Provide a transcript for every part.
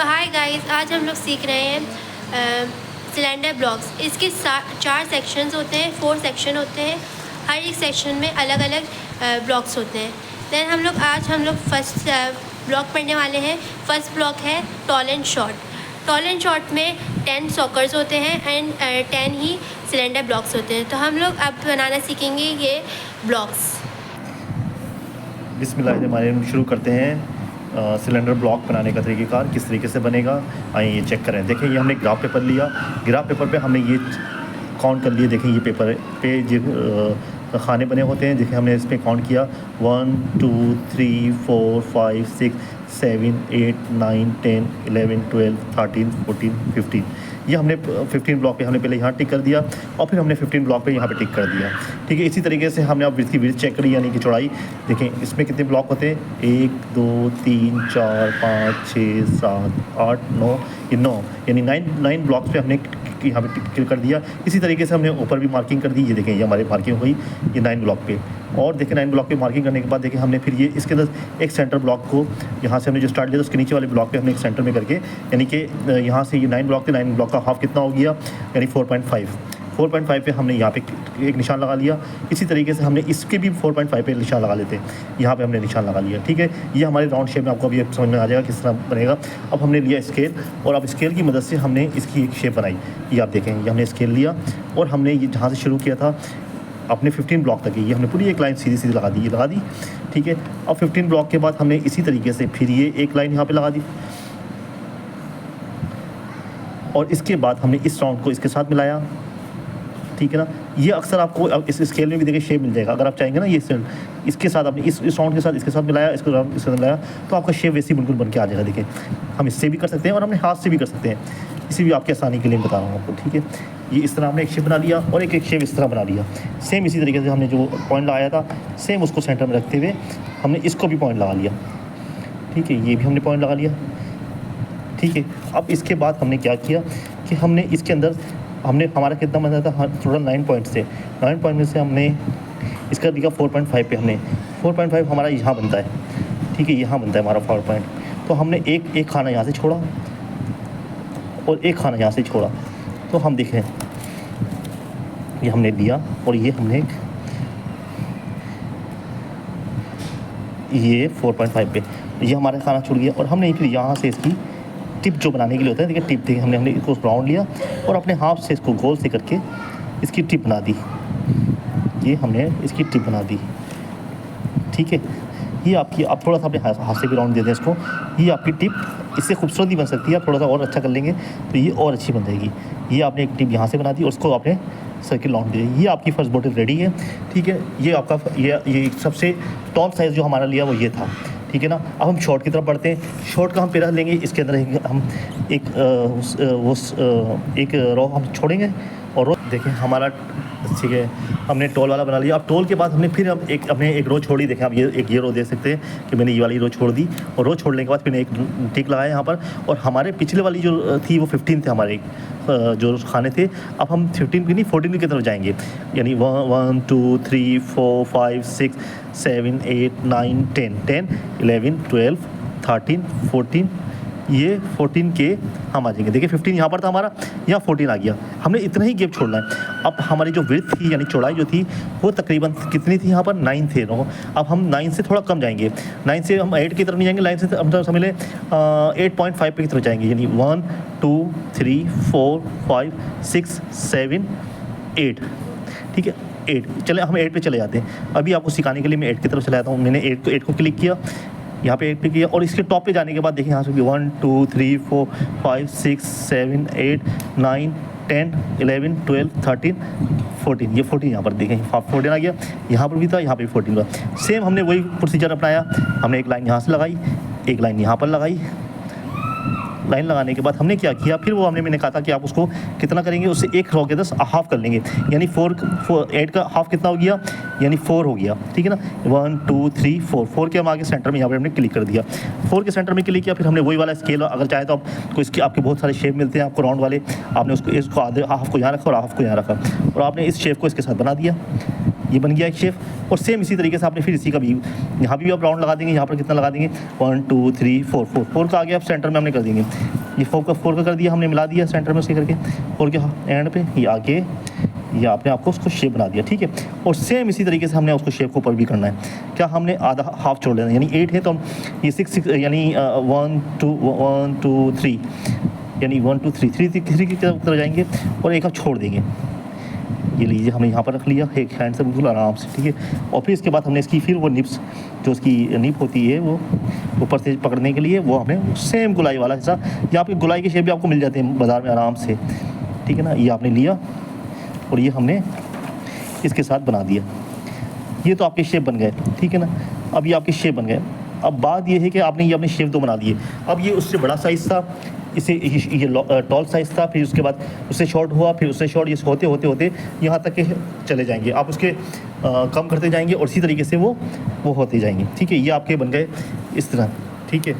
Hi guys, आज हम लोग सीख रहे हैं सिलेंडर ब्लॉक्स। इसके 4 सेक्शंस होते हैं, 4 सेक्शन होते हैं। हर एक सेक्शन में अलग अलग ब्लॉक्स होते हैं। देन आज हम लोग फर्स्ट ब्लॉक पढ़ने वाले हैं। फर्स्ट ब्लॉक है tall and short. Tall and short में 10 सॉकर्स होते हैं एंड 10 ही सिलेंडर ब्लॉक्स होते हैं। तो हम लोग अब बनाना सीखेंगे ये ब्लॉक्स। बिस्मिल्लाहिर्रहमानिर्रहीम शुरू करते हैं। सिलेंडर ब्लॉक बनाने का तरीक़ेकार किस तरीके से बनेगा, आइए ये चेक करें। देखें, ये हमने ग्राफ पेपर लिया। ग्राफ पेपर पे हमने ये काउंट कर लिए। देखें, ये पेपर पे जो खाने बने होते हैं, देखें हमने इसमें काउंट किया 1 2 3 4 5 6 7 8 9 10 11 12 13 14 15। ये हमने 15 ब्लॉक पे हमने पहले यहाँ टिक कर दिया और फिर हमने 15 ब्लॉक पे यहाँ पे टिक कर दिया। ठीक है, इसी तरीके से हमने अब इसकी विड्थ चेक करी, यानी कि चौड़ाई। देखें इसमें कितने ब्लॉक होते हैं, 1 2 3 4 5 6 7 8 9, ये 9 यानी 9 ब्लॉक्स पे हमने यहाँ पे टिक कर दिया। इसी तरीके से हमने ऊपर भी मार्किंग कर दी। ये देखें, ये हमारी मार्किंग हुई ये 9 ब्लॉक पे। और देखें 9 ब्लॉक पे मार्किंग करने के बाद देखें हमने फिर ये इसके अंदर एक सेंटर ब्लॉक को यहाँ से हमने जो स्टार्ट लिया था उसके नीचे वाले ब्लॉक पे हमने एक सेंटर में करके, यानी कि यहाँ से ये 9 ब्लॉक थे, 9 ब्लॉक का हाफ कितना हो गया, यानी 4.5 पे हमने यहाँ पे एक निशान लगा लिया। इसी तरीके से हमने इसके भी 4.5 पे निशान लगा लेते हैं। यहाँ पे हमने निशान लगा लिया। ठीक है, ये हमारे राउंड शेप में आपको अभी समझ में आ जाएगा किस तरह बनेगा। अब हमने लिया स्केल, और अब स्केल की मदद से हमने इसकी एक शेप बनाई। ये आप देखें, ये हमने स्केल लिया और हमने ये जहाँ से शुरू किया था अपने 15 ब्लॉक तक, ये हमने पूरी एक लाइन सीधी सीधी लगा दी। ठीक है, अब 15 ब्लॉक के बाद हमने इसी तरीके से फिर ये एक लाइन यहाँ पे लगा दी, और इसके बाद हमने इस राउंड को इसके साथ मिलाया। ठीक है ना, ये अक्सर आपको इस स्केल में भी देखिए शेप मिल जाएगा। अगर आप चाहेंगे ना, ये इसके साथ आपने इस राउंड के साथ इसके साथ मिलाया, इसके साथ मिलाया, तो आपका शेप वैसे बिल्कुल बन के आ जाएगा। देखिए, हम इससे भी कर सकते हैं और हमने हाथ से भी कर सकते हैं। इसी भी आपकी आसानी के लिए बता रहा हूँ आपको। ठीक है, ये इस तरह हमने एक शेप बना लिया और एक शेप इस तरह बना लिया। सेम इसी तरीके से हमने जो पॉइंट लगाया था, सेम उसको सेंटर में रखते हुए हमने इसको भी पॉइंट लगा लिया। ठीक है, ये भी हमने पॉइंट लगा लिया। ठीक है, अब इसके बाद हमने क्या किया कि हमने इसके अंदर हमारा कितना बना था, टोटल 9 पॉइंट से 9 पॉइंट में से हमने इसका दिया 4.5 पे। हमने 4.5 हमारा यहाँ बनता है। ठीक है, यहाँ बनता है हमारा 4 पॉइंट। तो हमने एक खाना यहाँ से छोड़ा और एक खाना यहाँ से छोड़ा। तो हम देखें, ये हमने दिया और ये हमने ये 4.5 पे ये हमारा खाना छूट गया। और हमने फिर यहाँ से इसकी टिप जो बनाने के लिए होता है, देखिए टिप देखिए, हमने इसको राउंड लिया और अपने हाथ से इसको गोल से करके इसकी टिप बना दी। ये हमने इसकी टिप बना दी। ठीक है, ये आपकी, आप थोड़ा सा अपने हाथ से भी राउंड दे दें इसको। ये आपकी टिप इससे खूबसूरत भी बन सकती है। आप थोड़ा सा और अच्छा कर लेंगे तो ये और अच्छी बन जाएगी। ये आपने एक टिप यहाँ से बना दी और उसको आपने सर्किल राउंड दे दी। ये आपकी फर्स्ट बॉटल रेडी है। ठीक है, ये आपका ये सबसे टॉल साइज़ जो हमारा लिया वो ये था। ठीक है ना, अब हम शॉर्ट की तरफ बढ़ते हैं। शॉर्ट का हम पेरा लेंगे, इसके अंदर हम एक रो हम छोड़ेंगे और रो देखें हमारा, ठीक है, हमने टोल वाला बना लिया। अब टोल के बाद हमने फिर हम एक रो छोड़ी। देखें आप ये रो देख सकते हैं कि मैंने ये वाली रो छोड़ दी, और रो छोड़ने के बाद फिर एक टिक लगाया यहाँ पर। और हमारे पिछले वाली जो थी वो 15 थे हमारे जो खाने थे। अब हम 15 की नहीं 14 की तरफ जाएंगे, यानी 1 2 3 4 5 6 7 8 9 10 11 12 13 14, ये 14 के हम आ जाएंगे। देखिए 15 यहाँ पर था हमारा, यहाँ 14 आ गया। हमने इतना ही गैप छोड़ना है। अब हमारी जो विड्थ थी यानी चौड़ाई जो थी वो तकरीबन कितनी थी, यहाँ पर 9 थे। अब हम 9 से थोड़ा कम जाएंगे। 9 से हम 8 की तरफ नहीं जाएंगे, 9 से हम समझ लें 8.5 पे की तरफ जाएंगे, यानी 1 2 3 4 5 6 7 8। ठीक है, 8 चले, हम 8 पे चले जाते हैं। अभी आपको सिखाने के लिए मैं 8 की तरफ चला जाता हूँ। मैंने 8 को क्लिक किया, यहाँ पे 8 पे किया, और इसके टॉप पे जाने के बाद देखिए यहाँ से 1 2 3 4 5 6 7 8 9 10 11 12 13 14, ये 14 यहाँ पर देखें 14 आ गया। यहाँ पर भी था, यहाँ पे 14 था। सेम हमने वही प्रोसीजर अपनाया। हमने एक लाइन यहाँ से लगाई, एक लाइन यहाँ पर लगाई। लाइन लगाने के बाद हमने क्या किया, फिर वो मैंने कहा था कि आप उसको कितना करेंगे, उससे एक रो के 10 हाफ कर लेंगे, यानी 8 का हाफ कितना हो गया, यानी 4 हो गया। ठीक है ना, 1 2 3 4 के हम आगे सेंटर में यहाँ पर हमने क्लिक कर दिया। 4 के सेंटर में क्लिक किया, फिर हमने वही वाला स्केल, अगर चाहे तो आपको इसके आपके बहुत सारे शेप मिलते हैं आपको राउंड वाले। आपने इसको आधे हाफ को यहाँ रखा और हाफ को यहाँ रखा, और आपने इस शेप को इसके साथ बना दिया। ये बन गया एक शेप। और सेम इसी तरीके से आपने फिर इसी का भी यहाँ भी आप राउंड लगा देंगे। यहाँ पर कितना लगा देंगे 1 2 3 4 4 का आगे आप सेंटर में हमने कर देंगे। ये 4 का कर दिया हमने, मिला दिया सेंटर में उसके करके। 4 के एंड पे ये आगे ये आपने आपको उसको शेप बना दिया, ठीक है। और सेम इसी तरीके से हमने उसको शेप को ऊपर भी करना है। क्या हमने आधा हाफ छोड़ देना है, यानी 8 है तो हम ये 6 यानी 1 2 3 यानी 1 2 3 की तरफ जाएंगे और एक आप छोड़ देंगे। ये लीजिए हमने यहाँ पर रख लिया एक हैंड से बिल्कुल आराम से, ठीक है। और फिर इसके बाद हमने इसकी फिर वो निप्स जो उसकी निप होती है वो ऊपर से पकड़ने के लिए वो हमें सेम गुलाई वाला हिस्सा, यहाँ पे गुलाई के शेप भी आपको मिल जाते हैं बाज़ार में आराम से, ठीक है ना। ये आपने लिया और ये हमने इसके साथ बना दिया। ये तो आपके शेप बन गए, ठीक है ना। अब ये आपके शेप बन गए। अब बात ये है कि आपने ये अपने शेप 2 बना दिए। अब ये उससे बड़ा साइज़ था, इसे ये टॉल साइज़ था, फिर उसके बाद उससे शॉर्ट हुआ, फिर उससे शॉर्ट, ये होते होते होते यहाँ तक के चले जाएंगे। आप उसके कम करते जाएंगे और इसी तरीके से वो होते जाएंगे, ठीक है। ये आपके बन गए इस तरह, ठीक है।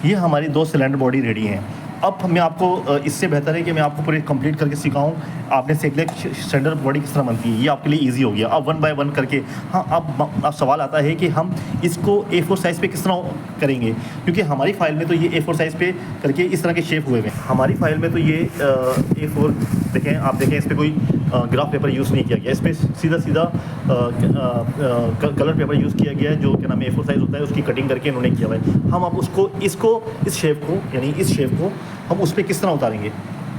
ये हमारी 2 सिलेंडर बॉडी रेडी हैं। अब मैं आपको इससे बेहतर है कि मैं आपको पूरे कंप्लीट करके सिखाऊं। आपने सीख लिया सिलेंडर बॉडी किस तरह बनती है, ये आपके लिए इजी हो गया। अब 1 बाय 1 करके हाँ अब सवाल आता है कि हम इसको A4 साइज़ पे किस तरह करेंगे, क्योंकि हमारी फाइल में तो ये A4 साइज़ पे करके इस तरह के शेप हुए हुए हैं। हमारी फाइल में तो ये A4 देखें, आप देखें इस पर कोई ग्राफ पेपर यूज़ नहीं किया गया, इस पर सीधा कलर पेपर यूज़ किया गया है, जो क्या नाम है A4 साइज़ होता है, उसकी कटिंग करके इन्होंने किया हुआ है। हम अब इस शेप को यानी इस शेप को हम उस पर किस तरह उतारेंगे,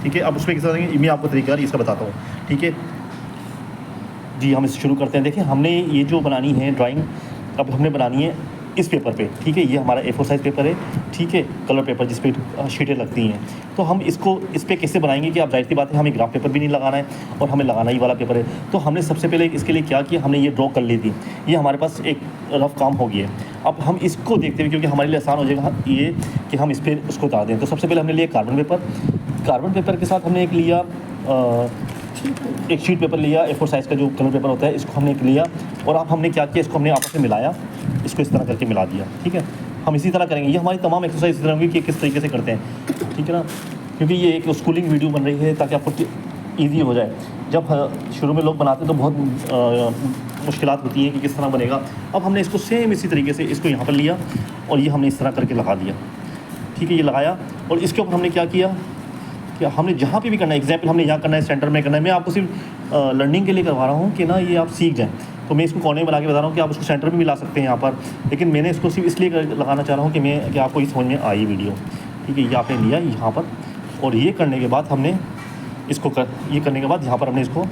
ठीक है। अब उस पर किस तरह उतारेंगे मैं आपको तरीका इसका बताता हूँ, ठीक है जी। हम इसे शुरू करते हैं। देखिए हमने ये जो बनानी है ड्राइंग, अब हमने बनानी है इस पेपर पे, ठीक है। ये हमारा A4 साइज़ पेपर है, ठीक है, कलर पेपर जिस पे शीटें लगती हैं। तो हम इसको इस पर कैसे बनाएंगे कि आप जाहिर सी बात है हमें ग्राफ पेपर भी नहीं लगाना है और हमें लगाना ही वाला पेपर है। तो हमने सबसे पहले इसके लिए क्या किया, हमने ये ड्रॉ कर ली थी। ये हमारे पास एक रफ काम हो गया है। अब हम इसको देखते हुए, क्योंकि हमारे लिए आसान हो जाएगा ये कि हम इस पर उसको उतार दें। तो सबसे पहले हमने लिया कार्बन पेपर के साथ हमने एक लिया एक शीट पेपर लिया, A4 साइज़ का जो कलर पेपर होता है, इसको हमने एक लिया। और अब हमने क्या किया, इसको हमने आपस में मिलाया, इसको इस तरह करके मिला दिया, ठीक है। हम इसी तरह करेंगे। ये हमारी तमाम एक्सरसाइज इस तरह होंगी कि किस तरीके से करते हैं, ठीक है ना। क्योंकि ये एक स्कूलिंग वीडियो बन रही है ताकि आपको ईजी हो जाए। जब शुरू में लोग बनाते हैं तो बहुत मुश्किलात होती है कि किस तरह बनेगा। अब हमने इसको सेम इसी तरीके से इसको यहाँ पर लिया और ये हमने इस तरह करके लगा दिया, ठीक है। ये लगाया और इसके ऊपर हमने क्या किया कि हमने जहाँ पे भी करना है, एग्जाम्पल हमने यहाँ करना है, सेंटर में करना है। मैं आपको सिर्फ लर्निंग के लिए करवा रहा हूँ कि ना ये आप सीख जाएँ। तो मैं इसको कोने में बना के बता रहा हूँ कि आप उसको सेंटर में भी ला सकते हैं यहाँ पर, लेकिन मैंने इसको सिर्फ इसलिए लगाना चाह रहा हूँ कि आपको इस समझ में आई वीडियो, ठीक है। ये आपने लिया यहाँ पर और ये करने के बाद हमने इसको ये करने के बाद यहाँ पर हमने इसको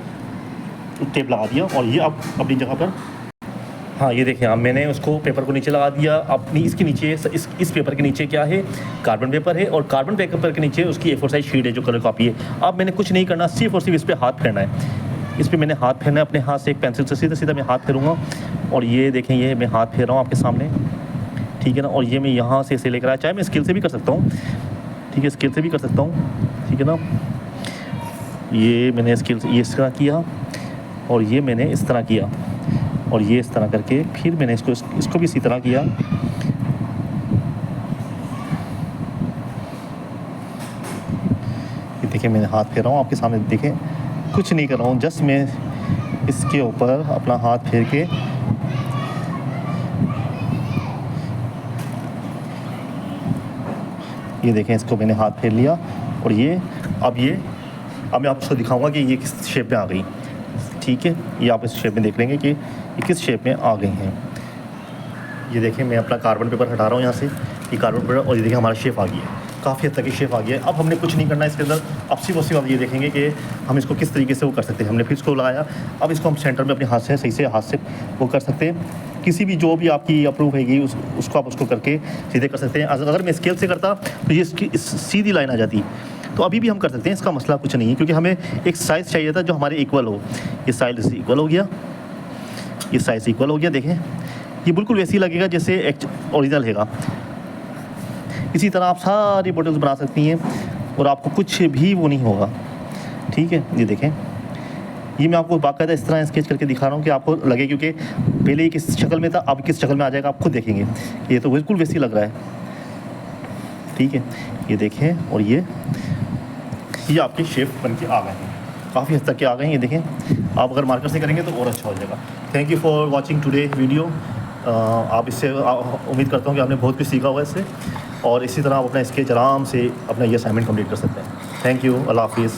टेप लगा दिया और ये अब अपनी जगह पर, हाँ ये देखें अब मैंने उसको पेपर को नीचे लगा दिया। अपनी इसके नीचे इस पेपर के नीचे क्या है, कार्बन पेपर है और कार्बन पेपर के नीचे उसकी A4 साइज शीट है जो कलर कॉपी है। अब मैंने कुछ नहीं करना, सिर्फ और सिर्फ इस पर हाथ फेरना है। इस पर मैंने हाथ फेरना है, अपने हाथ से एक पेंसिल से सीधा मैं हाथ फेरूँगा और ये देखें ये मैं हाथ फेर रहा हूँ आपके सामने, ठीक है ना। और ये मैं यहाँ से ऐसे लेकर आया, चाहे मैं स्केल से भी कर सकता हूँ, ठीक है, स्केल से भी कर सकता हूँ, ठीक है ना। ये मैंने स्केल से इस तरह किया और ये मैंने इस तरह किया और ये इस तरह करके फिर मैंने इसको भी इसी तरह किया। ये देखिए मैंने हाथ फेर रहा हूँ आपके सामने, देखें कुछ नहीं कर रहा हूँ, जस्ट मैं इसके ऊपर अपना हाथ फेर के ये देखें इसको मैंने हाथ फेर लिया और ये अब मैं आपको दिखाऊंगा कि ये किस शेप में आ गई, ठीक है। ये आप इस शेप में देख लेंगे कि ये किस शेप में आ गई हैं। ये देखें मैं अपना कार्बन पेपर हटा रहा हूँ यहाँ से, ये कार्बन पेपर और ये देखें हमारा शेप आ गया है, काफ़ी हद तक ये शेप आ गया है। अब हमने कुछ नहीं करना है इसके अंदर। अब सिर्फ आप ये देखेंगे कि हम इसको किस तरीके से वो कर सकते हैं। हमने फिर इसको लगाया, अब इसको हम सेंटर में अपने हाथ से सही से हाथ से वो कर सकते हैं। किसी भी जो भी आपकी अप्रूव होगी उसको आप उसको करके सीधे कर सकते हैं। अगर मैं स्केल से करता तो ये इसकी सीधी लाइन आ जाती। तो अभी भी हम कर सकते हैं, इसका मसला कुछ नहीं है, क्योंकि हमें एक साइज़ चाहिए था जो हमारे इक्वल हो। ये साइज़ इक्वल हो गया, ये साइज़ इक्वल हो गया, देखें ये बिल्कुल वैसे ही लगेगा जैसे ओरिजिनल हैगा। इसी तरह आप सारी बॉटल्स बना सकती हैं और आपको कुछ भी वो नहीं होगा, ठीक है। ये देखें ये मैं आपको बाकायदा इस तरह स्केच करके दिखा रहा हूँ कि आपको लगे, क्योंकि पहले ये किस शक्ल में था अब किस शक्ल में आ जाएगा आप खुद देखेंगे। ये तो बिल्कुल वैसे ही लग रहा है, ठीक है। ये देखें और ये आपके शेप बन के आ गए हैं, काफ़ी हद तक के आ गए हैं। ये देखें आप अगर मार्कर से करेंगे तो और अच्छा हो जाएगा। Thank you for watching today video. आप इससे उम्मीद करता हूँ कि आपने बहुत कुछ सीखा होगा इससे, और इसी तरह आप अपना स्केच आराम से अपना ये असाइनमेंट कंप्लीट कर सकते हैं। थैंक यू, अल्लाह हाफिज़।